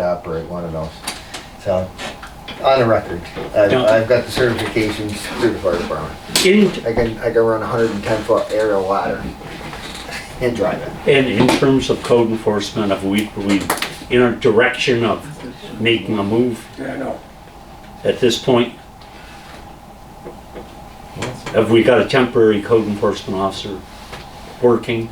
operate one of those. So, on the record, I've got the certifications through the fire department. I can run a 110-foot aerial ladder and drive it. And in terms of code enforcement, are we in a direction of making a move? Yeah, I know. At this point? Have we got a temporary code enforcement officer working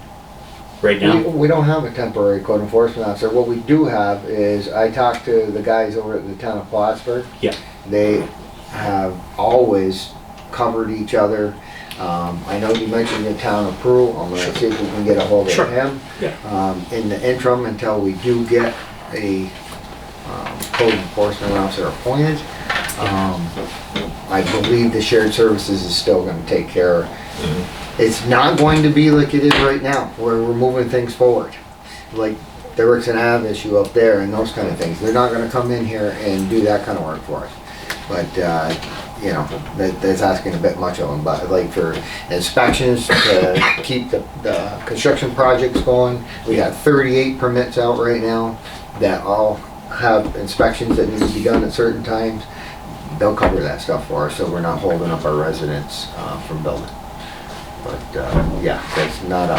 right now? We don't have a temporary code enforcement officer. What we do have is, I talked to the guys over at the Town of Plattsburgh. Yeah. They have always covered each other. I know you mentioned the Town of Pearl. I'm gonna see if we can get a hold of him. Yeah. In the interim, until we do get a code enforcement officer appointed, I believe the shared services is still gonna take care of. It's not going to be like it is right now, where we're moving things forward. Like the Rickson Ave issue up there and those kind of things. They're not gonna come in here and do that kind of work for us. But, you know, that's asking a bit much of them. But like for inspections, to keep the construction projects going, we have 38 permits out right now that all have inspections that need to be done at certain times. They'll cover that stuff for us, so we're not holding up our residents from building. But yeah, that's not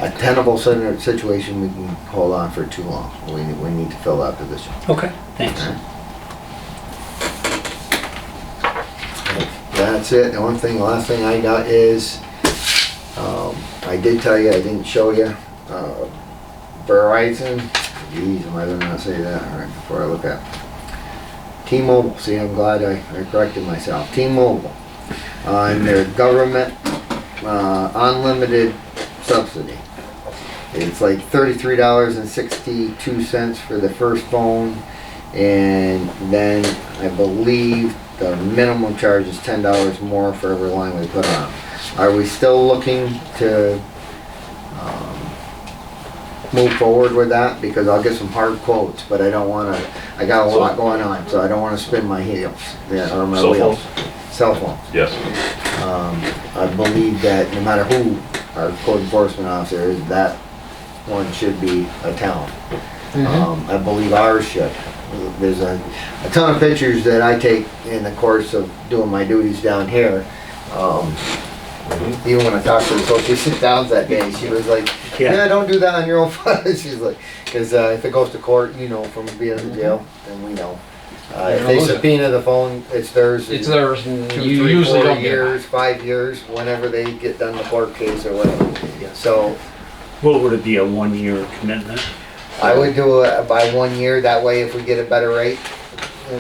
a tenable situation we can hold on for too long. We need to fill that position. Okay, thanks. Okay. That's it. The last thing I got is, I did tell you, I didn't show you, Verizon. Geez, am I gonna not say that right before I look at it. T-Mobile. See, I'm glad I corrected myself. T-Mobile on their government unlimited subsidy. It's like $33.62 for the first phone, and then I believe the minimum charge is $10 more for every line we put on. Are we still looking to move forward with that? Because I'll get some hard quotes, but I don't want to. I got a lot going on, so I don't want to spin my heels. Yeah, or my wheels. Cell phones. Yes. I believe that no matter who our code enforcement officer is, that one should be a town. I believe ours should. There's a ton of pictures that I take in the course of doing my duties down here. Even when I talked to the Association Towns that day, she was like, yeah, don't do that on your own phone. She's like, because if it goes to court, you know, from being in jail, then we know. If they subpoena the phone, it's theirs. It's theirs, and 2, you 3, usually 4 don't get years, 5 years, whenever they get done the court case or whatever. So Well, would it be a 1-year commitment? I would do it by 1 year. That way, if we get a better rate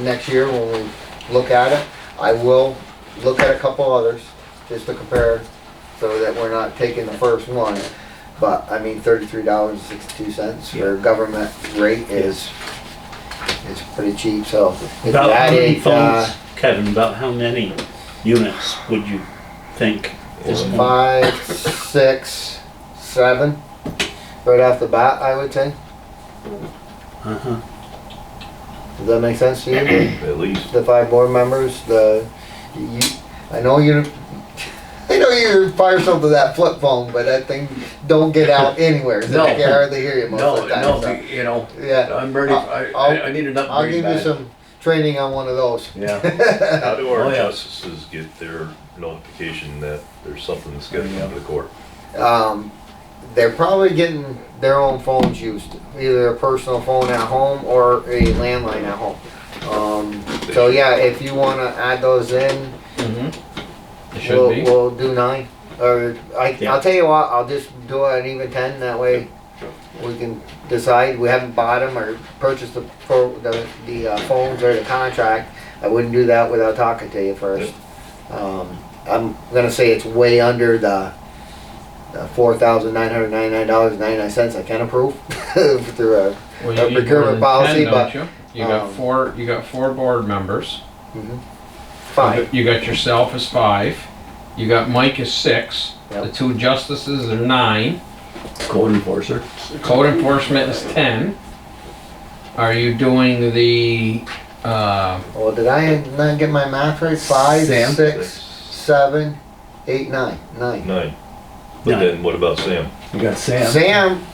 next year when we look at it, I will look at a couple others just to compare, so that we're not taking the first one. But I mean, $33.62 for government rate is pretty cheap. So if About you how many added phones, Kevin, about how many units would you think is 5, 6, 7, right off the bat, I would say. Does that make sense to you? At least. The 5 board members, I know you fire something to that flip phone, but that thing don't get out anywhere. So No. I can hardly hear you most of the time. No, so. you know, Yeah. I'm ready, I need an I'll upgrade give you bag. some training on one of those. Yeah. How do our Oh, yeah. justices get their notification that there's something that's getting into the court? They're probably getting their own phones used, either a personal phone at home or a landline at home. So yeah, if you want to add those in, It should be. we'll do 9. Or I'll tell you what, I'll just do an even 10. That way we can decide. We haven't bought them or purchased the phones or the contract. I wouldn't do that without talking to you first. I'm gonna say it's way under the $4,999.99 I can approve through a procurement policy, but you got four board members. 5. You got yourself as 5. You got Mike as 6. Yep. The 2 justices are 9. code enforcer? Code enforcement is 10. Are you doing the, Well, did I not get my math right? 5, Sam? 6, 7, 8, 9. 9. 9. But then what about Sam? You got Sam. Sam,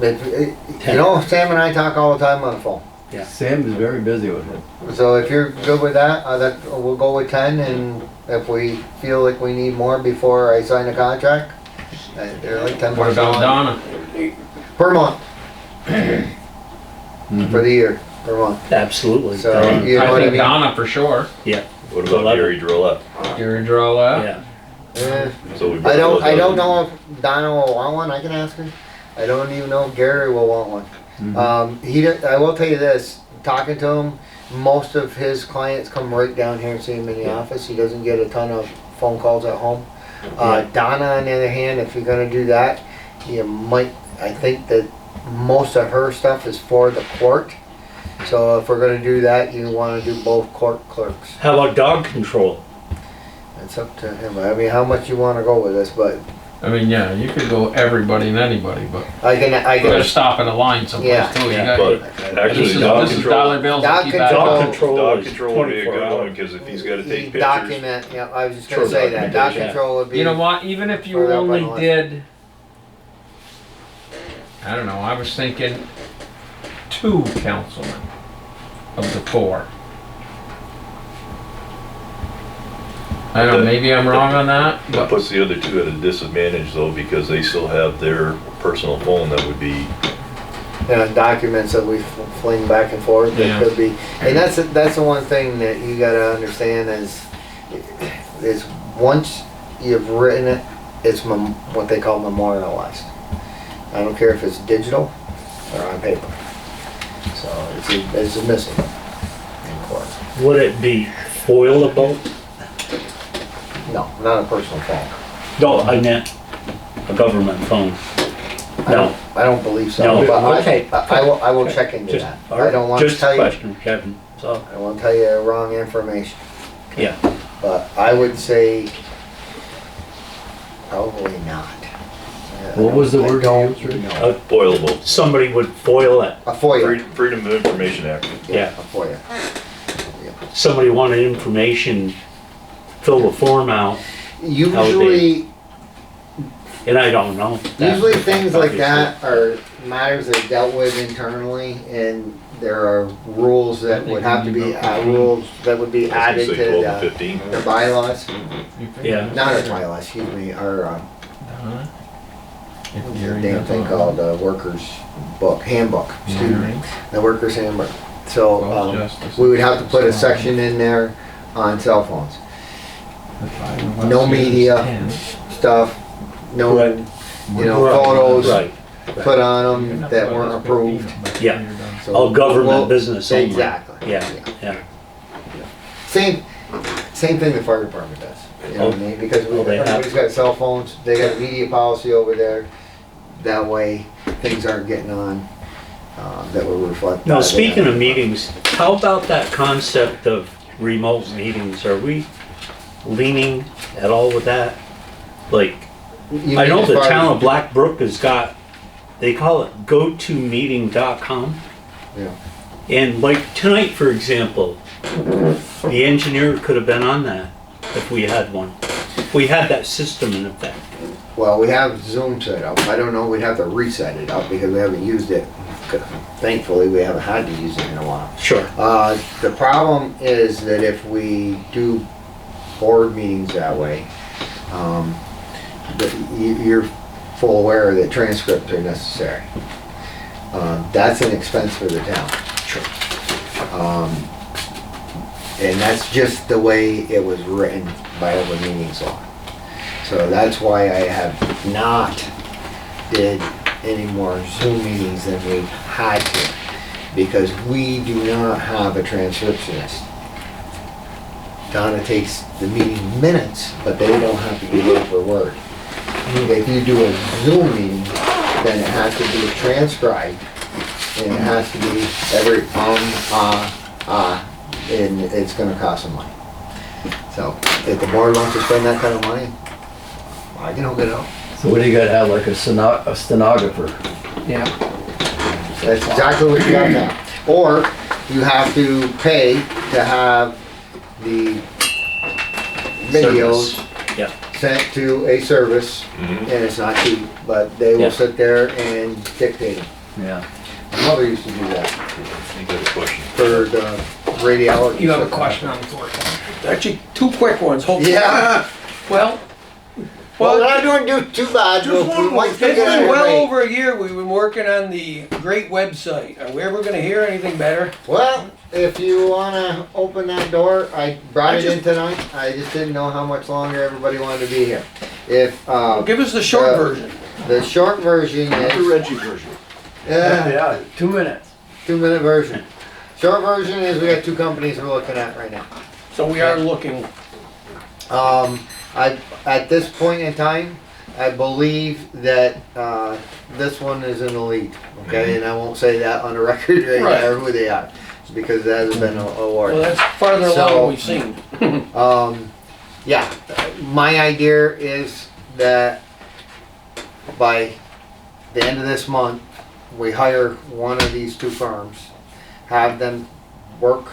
you know, Sam and I talk all the time on the phone. Sam is very busy with it. So if you're good with that, we'll go with 10, and if we feel like we need more before I sign a contract, they're like 10 What bucks a about month. Donna? Per month. For the year, per month. Absolutely. So, Done. you know I what I think mean? Donna for sure. Yeah, What about 11. Gary Drillette? Gary draw that. yeah. Eh, So we I don't both- know if Donna will want one, I can ask her. I don't even know if Gary will want one. I will tell you this, talking to him, most of his clients come right down here and see him in the office. He doesn't get a ton of phone calls at home. Donna, on the other hand, if you're gonna do that, you might, I think that most of her stuff is for the court. So if we're gonna do that, you wanna do both court clerks. How about dog control? It's up to him. I mean, how much you wanna go with this, but I mean, yeah, you could go everybody and anybody, but I you gotta can, stop at a line someplace Yeah. too. You Yeah. got, But actually, this dog is control, dollar bills Dog that keep control- adding Dog up. control dog is control would be a 24 good one, hours. cause if he's gotta take pictures. document, yeah, I was just gonna Sure, say that, dog documentation. control would be. You know what, even if you Further up on only the list. did, I don't know, I was thinking 2 councilmen of the 4. I don't know, maybe I'm wrong on that, That but puts the other 2 at a disadvantage though, because they still have their personal phone that would be, Documents that we fling back and forth, Yeah. that could be, and that's the one thing that you gotta understand is once you've written it, it's what they call memorialized. I don't care if it's digital or on paper. So it's a missing in court. Would it be foilable? No, not a personal phone. No, I meant a government phone. No. I don't believe so. No, But okay. I will check into Just, that. I don't want to just tell a you. question, Kevin. So, I won't tell you wrong information. yeah. But I would say probably not. What was the I word you don't used, Rick? know. foilable. Somebody would foil it. A FOIA. Freedom of Information Act. Yeah. A FOIA. Somebody wanted information, fill the form out, Usually, and I don't know. that, usually things like obviously. that are matters that are dealt with internally, and there are rules that would have to be, rules that would be I was added gonna say to 12 and 15. the bylaws. Yeah. Not our bylaws, excuse me, our, Donna, if what's the Gary damn does thing all called, workers book, handbook, that, excuse me, hearing, the workers handbook. So, well, justice, we would have to put a section in there on cell phones. the 5 of us no is media. 10. Stuff, no, Right. you know, Right, photos Right, put on them that weren't approved. Yeah. So all government we'll- business only. Exactly. Yeah, yeah. Same thing the fire department does, you know what I mean? Because Oh, they have- everybody's got cell phones, they got a media policy over there. That way, things aren't getting on, that will reflect. Now, speaking of meetings, how about that concept of remote meetings? Are we leaning at all with that? Like, You I mean know as the far town as- of Black Brook has got, they call it gotomeeting.com. Yeah. And like tonight, for example, the engineer could have been on that if we had one. If we had that system in effect. Well, we have Zoom set up. I don't know, we'd have to reset it up because we haven't used it. Thankfully, we haven't had to use it in a while. Sure. The problem is that if we do board meetings that way, you're full aware that transcripts are necessary. That's an expense for the town. Sure. And that's just the way it was written by open meetings law. So that's why I have not did any more Zoom meetings than we had to, because we do not have a transcriptionist. Donna takes the meeting minutes, but they don't have to be word for word. If you do a Zoom meeting, then it has to be transcribed, and it has to be every and it's gonna cost some money. So, if the board wants to spend that kind of money, I can hook it up. So what do you gotta have, like a stenographer? Yeah. That's exactly what you got now. Or, you have to pay to have the videos Yeah. sent to a service, Mhm. and it's not cheap, but they will Yeah. sit there and dictate them. Yeah. My mother used to do that You got a question? for the radiology. You have a system. question on the floor? Actually, two quick ones, hopefully. Yeah. Well, Well, we're not doing too bad. Just one more. might still It's get been our well rate. over a year we've been working on the great website. Are we ever gonna hear anything better? Well, if you wanna open that door, I brought I it in just- tonight. I just didn't know how much longer everybody wanted to be here. If, Give us the short Uh, version. the short version The is, Reggie version. yeah, 2 minutes. 2-minute version. Short version is we got 2 companies we're looking at right now. So we are looking, At this point in time, I believe that, this one is in the lead, okay? And I won't say that on the record right Right. now, who they are, because that hasn't been awarded. well, that's farther along So- than we've seen. Yeah, my idea is that by the end of this month, we hire one of these 2 firms, have them work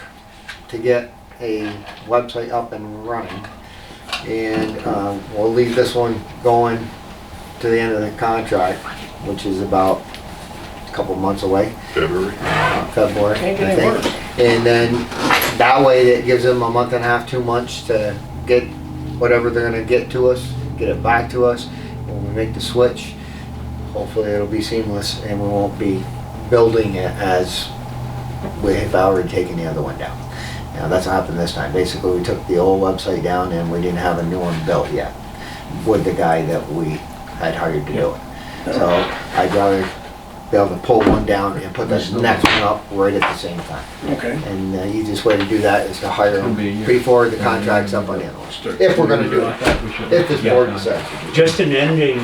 to get a website up and running. And we'll leave this one going to the end of the contract, which is about a couple months away. February? February, Can't get I any think. worse. And then that way it gives them a month and a half, 2 months to get whatever they're gonna get to us, get it back to us. When we make the switch, hopefully it'll be seamless and we won't be building it as we have already taken the other one down. Now, that's what happened this time. Basically, we took the old website down and we didn't have a new one built yet with the guy that we had hired to do it. So I'd rather be able to pull one down and put this next one up right at the same time. Okay. And the easiest way to do that is to hire It'll them be a year. before the contract's up on the other one. If we're gonna do it, if this board decides. Just an ending,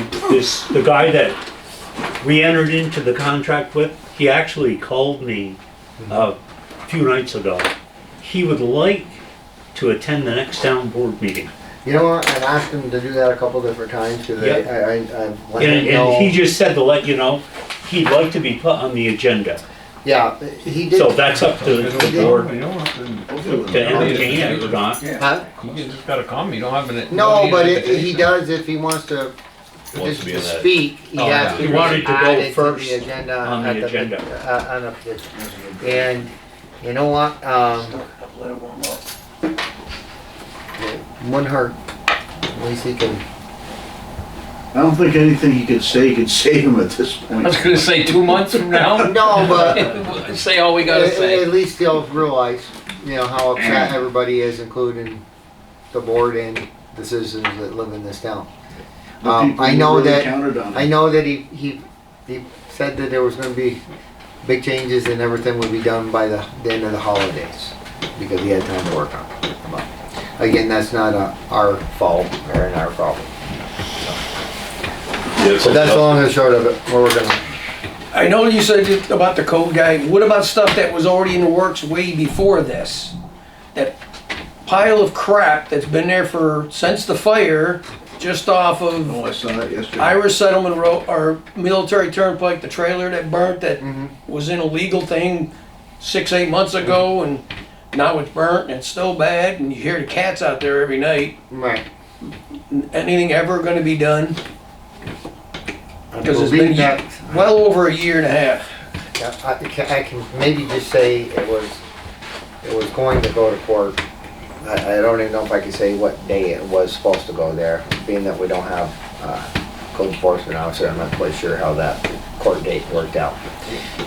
the guy that we entered into the contract with, he actually called me a few nights ago. He would like to attend the next town board meeting. You know what, I've asked him to do that a couple different times, cause Yep. I let him And he know. just said to let you know, he'd like to be put on the agenda. Yeah, he did. So that's up to the board You don't have to. to entertain it or not. Huh? You just gotta come, you don't have an. No, but it he does if he wants to, Wants just to be to on that. speak, he Oh, has yeah. to. He wanted to add go it to first the agenda on the at agenda. on the- and, you know what, Let it warm up. wouldn't hurt, at least he can, I don't think anything he could say could save him at this I point. was gonna say 2 months from now. no, but Say all we gotta at say. least he'll realize, you know, how upset everybody is, including the board and the citizens that live in this town. The people I who know really that, counted on I it. know that he said that there was gonna be big changes and everything would be done by the end of the holidays, because he had time to work on it. But again, that's not our fault, or our problem. Yeah, So that's the long and the short of it, where we're gonna, I know you said about the code guy. What about stuff that was already in the works way before this? That pile of crap that's been there since the fire, just off of Oh, I saw that yesterday. Irish Settlement Road, or Military Turnpike, the trailer that burnt, that was an illegal thing 6-8 months ago, and now it's burnt and it's still bad, and you hear the cats out there every night. right. Anything ever gonna be done? I Because it's believe been that, well over a year and a half. I can maybe just say it was going to go to court. I don't even know if I can say what day it was supposed to go there, being that we don't have code enforcement officer. I'm not quite sure how that court date worked out.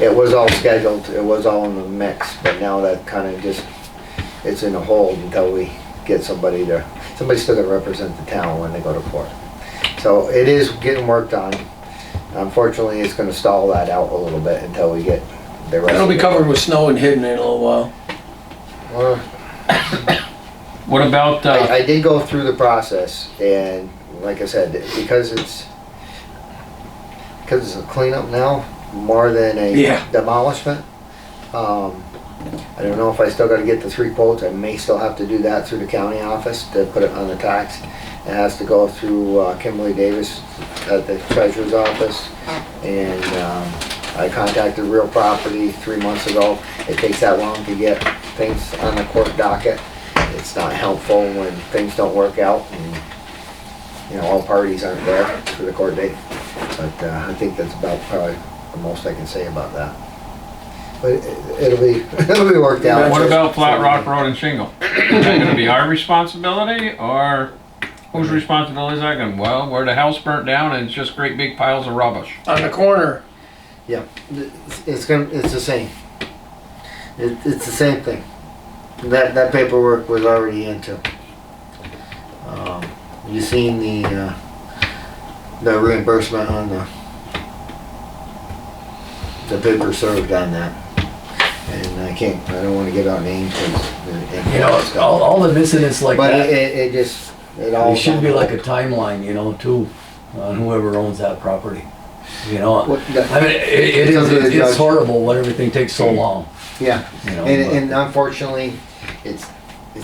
It was all scheduled, it was all in the mix, but now that kind of just, it's in a hold until we get somebody still to represent the town when they go to court. So it is getting worked on. Unfortunately, it's gonna stall that out a little bit until we get the rest. It'll be of it. covered with snow and hidden in a little while. Well, What about, I did go through the process, and like I said, because it's a cleanup now, more than a Yeah. demolishment. I don't know if I still gotta get the 3 quotes. I may still have to do that through the county office to put it on the tax. It has to go through Kimberly Davis at the treasurer's office, and I contacted Real Property 3 months ago. It takes that long to get things on the court docket. It's not helpful when things don't work out and, you know, all parties aren't there for the court date. But I think that's about probably the most I can say about that. but it'll be, it'll be worked out. What about Flat Rock Road and Shingle? Is that gonna be our responsibility, or whose responsibility is that gonna? Well, where the house burnt down and it's just great big piles of rubbish. On the corner. Yeah, it's the same. It's the same thing. That paperwork was already into. You seen the reimbursement on the paper served on that. And I don't wanna give out names. You know, all the missing is like But that. it all. There should be like a timeline, you know, too, on whoever owns that property. You know, What the- I mean, It's up to the it's judge. horrible when everything takes so long, Yeah, you know. and unfortunately, it's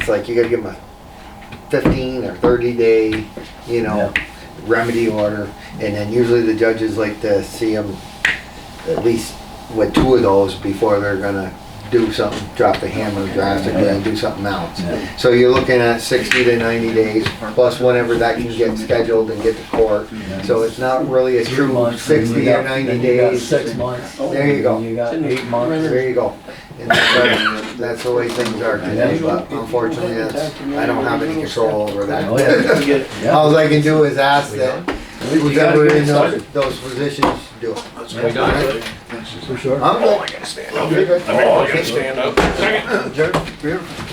like you gotta give them a 15 or 30 day, you know, remedy order, and then usually the judges like to see them at least with 2 of those before they're gonna do something, drop the hammer drastically and do something else. Yeah. So you're looking at 60 to 90 days, plus whenever that can get scheduled and get to court. So it's not really a 3 true months, then 60 you got- or 90 then you got days. 6 months. There you go. Then you got 8 months. There you go. And that's the way things are today, but unfortunately, I don't have any control over Oh, that. yeah. Yeah. All I can do is ask that You gotta whoever get in it started. those positions do it. We got it. For sure. I'm good. You're good. I gotta stand up. Sure. Beautiful.